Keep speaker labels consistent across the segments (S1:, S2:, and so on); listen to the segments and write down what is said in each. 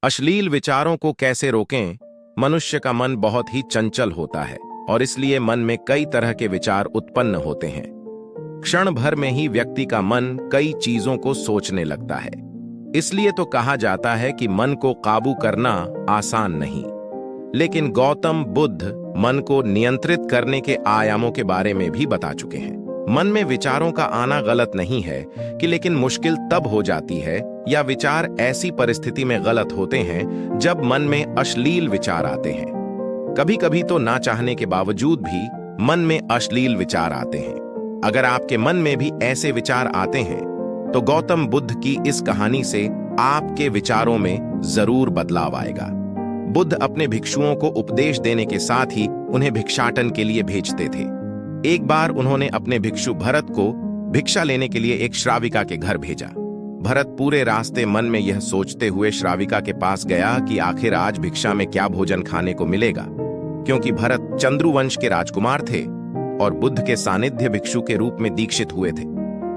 S1: अश्लील विचारों को कैसे रोकें? मनुष्य का मन बहुत ही चंचल होता है और इसलिए मन में कई तरह के विचार उत्पन्न होते हैं। क्षण भर में ही व्यक्ति का मन कई चीजों को सोचने लगता है। इसलिए तो कहा जाता है कि मन को काबू करना आसान नहीं। लेकिन गौतम बुद्ध मन को नियंत्रित करने के आयामों के बारे में भी बता चुके हैं। मन में विचारों का आना गलत नहीं है कि लेकिन मुश्किल तब हो जाती है या विचार ऐसी परिस्थिति में गलत होते हैं जब मन में अश्लील विचार आते हैं। कभी कभी तो ना चाहने के बावजूद भी मन में अश्लील विचार आते हैं। अगर आपके मन में भी ऐसे विचार आते हैं तो गौतम बुद्ध की इस कहानी से आपके विचारों में जरूर बदलाव आएगा। बुद्ध अपने भिक्षुओं को उपदेश देने के साथ ही उन्हें भिक्षाटन के लिए भेजते थे। एक बार उन्होंने अपने भिक्षु भरत को भिक्षा लेने के लिए एक श्राविका के घर भेजा। भरत पूरे रास्ते मन में यह सोचते हुए श्राविका के पास गया कि आखिर आज भिक्षा में क्या भोजन खाने को मिलेगा, क्योंकि भरत चंद्रुवंश के राजकुमार थे और बुद्ध के सानिध्य भिक्षु के रूप में दीक्षित हुए थे।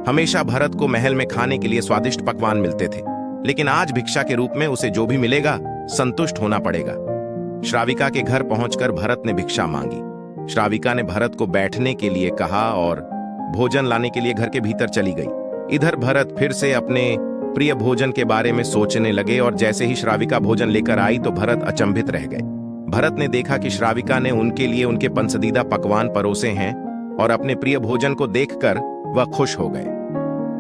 S1: हमेशा भरत को महल में खाने के लिए स्वादिष्ट पकवान मिलते थे, लेकिन आज भिक्षा के रूप में उसे जो भी मिलेगा संतुष्ट होना पड़ेगा। श्राविका के घर पहुंचकर भरत ने भिक्षा मांगी। श्राविका ने भरत को बैठने के लिए कहा और भोजन लाने के लिए घर के भीतर चली गई। इधर भरत फिर से अपने प्रिय भोजन के बारे में सोचने लगे और जैसे ही श्राविका भोजन लेकर आई तो भरत अचंभित रह गए। भरत ने देखा कि श्राविका ने उनके लिए उनके पसंदीदा पकवान परोसे हैं और अपने प्रिय भोजन को देखकर वह खुश हो गए।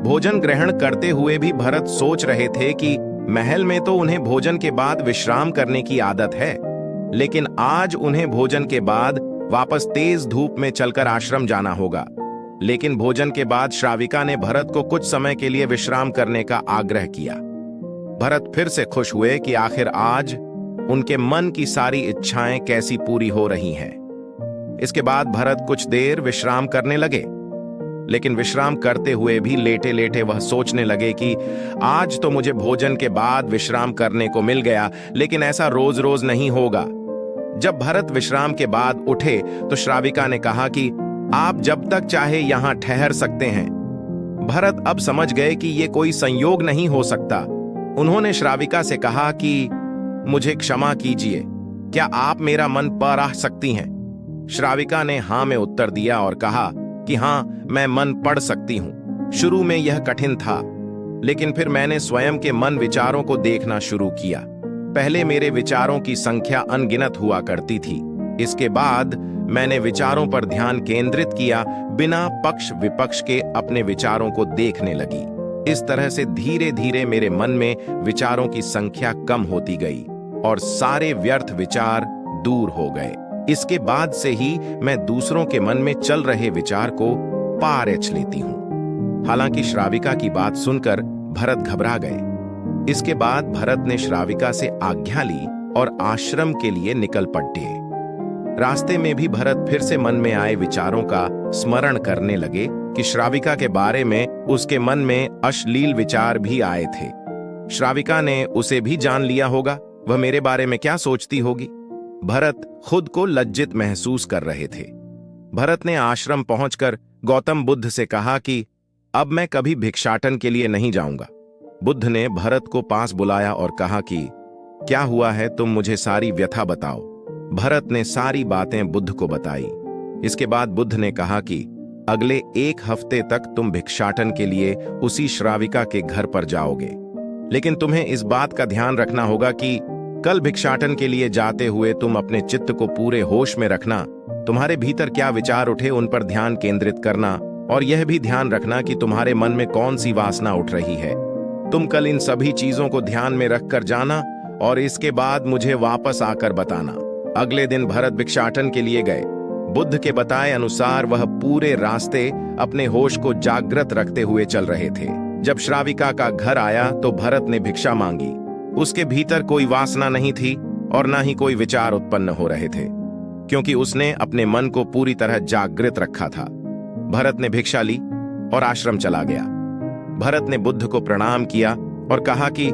S1: भोजन ग्रहण करते हुए भी भरत सोच रहे थे कि महल में तो उन्हें भोजन के बाद विश्राम करने की आदत है, लेकिन आज उन्हें भोजन के बाद वापस तेज धूप में चलकर आश्रम जाना होगा। लेकिन भोजन के बाद श्राविका ने भरत को कुछ समय के लिए विश्राम करने का आग्रह किया। भरत फिर से खुश हुए कि आखिर आज उनके मन की सारी इच्छाएं कैसी पूरी हो रही हैं। इसके बाद भरत कुछ देर विश्राम करने लगे, लेकिन विश्राम करते हुए भी लेटे लेटे वह सोचने लगे कि आज तो मुझे भोजन के बाद विश्राम करने को मिल गया, लेकिन ऐसा रोज रोज नहीं होगा। जब भरत विश्राम के बाद उठे तो श्राविका ने कहा कि आप जब तक चाहे यहां ठहर सकते हैं। भरत अब समझ गए कि यह कोई संयोग नहीं हो सकता। उन्होंने श्राविका से कहा कि मुझे क्षमा कीजिए, क्या आप मेरा मन पढ़ सकती हैं? श्राविका ने हां में उत्तर दिया और कहा कि हां, मैं मन पढ़ सकती हूं। शुरू में यह कठिन था, लेकिन फिर मैंने स्वयं के मन विचारों को देखना शुरू किया। पहले मेरे विचारों की संख्या अनगिनत हुआ करती थी। इसके बाद मैंने विचारों पर ध्यान केंद्रित किया, बिना पक्ष विपक्ष के अपने विचारों को देखने लगी। इस तरह से धीरे धीरे मेरे मन में विचारों की संख्या कम होती गई और सारे व्यर्थ विचार दूर हो गए। इसके बाद से ही मैं दूसरों के मन में चल रहे विचार को पारख लेती हूं। हालांकि श्राविका की बात सुनकर भरत घबरा गए। इसके बाद भरत ने श्राविका से आज्ञा ली और आश्रम के लिए निकल पड़े। रास्ते में भी भरत फिर से मन में आए विचारों का स्मरण करने लगे कि श्राविका के बारे में उसके मन में अश्लील विचार भी आए थे। श्राविका ने उसे भी जान लिया होगा, वह मेरे बारे में क्या सोचती होगी। भरत खुद को लज्जित महसूस कर रहे थे। भरत ने आश्रम पहुंचकर गौतम बुद्ध से कहा कि अब मैं कभी भिक्षाटन के लिए नहीं जाऊंगा। बुद्ध ने भरत को पास बुलाया और कहा कि क्या हुआ है, तुम मुझे सारी व्यथा बताओ। भरत ने सारी बातें बुद्ध को बताई। इसके बाद बुद्ध ने कहा कि अगले 1 हफ्ते तक तुम भिक्षाटन के लिए उसी श्राविका के घर पर जाओगे, लेकिन तुम्हें इस बात का ध्यान रखना होगा कि कल भिक्षाटन के लिए जाते हुए तुम अपने चित्त को पूरे होश में रखना। तुम्हारे भीतर क्या विचार उठे उन पर ध्यान केंद्रित करना और यह भी ध्यान रखना कि तुम्हारे मन में कौन सी वासना उठ रही है। तुम कल इन सभी चीजों को ध्यान में रखकर जाना और इसके बाद मुझे वापस आकर बताना। अगले दिन भरत भिक्षाटन के लिए गए। बुद्ध के बताए अनुसार वह पूरे रास्ते अपने होश को जागृत रखते हुए चल रहे थे। जब श्राविका का घर आया तो भरत ने भिक्षा मांगी। उसके भीतर कोई वासना नहीं थी और ना ही कोई विचार उत्पन्न हो रहे थे, क्योंकि उसने अपने मन को पूरी तरह जागृत रखा था। भरत ने भिक्षा ली और आश्रम चला गया। भरत ने बुद्ध को प्रणाम किया और कहा कि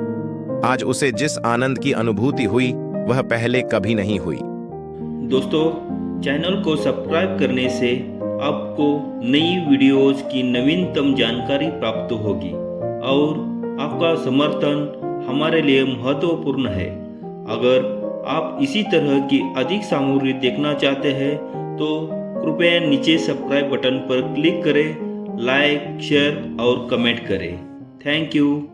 S1: आज उसे जिस आनंद की अनुभूति हुई वह पहले कभी नहीं हुई।
S2: दोस्तों, चैनल को सब्सक्राइब करने से आपको नई वीडियोस की नवीनतम जानकारी प्राप्त होगी और आपका समर्थन हमारे लिए महत्वपूर्ण है। अगर आप इसी तरह की अधिक सामग्री देखना चाहते हैं तो कृपया नीचे सब्सक्राइब बटन पर क्लिक करें, लाइक, शेयर और कमेंट करें। Thank you.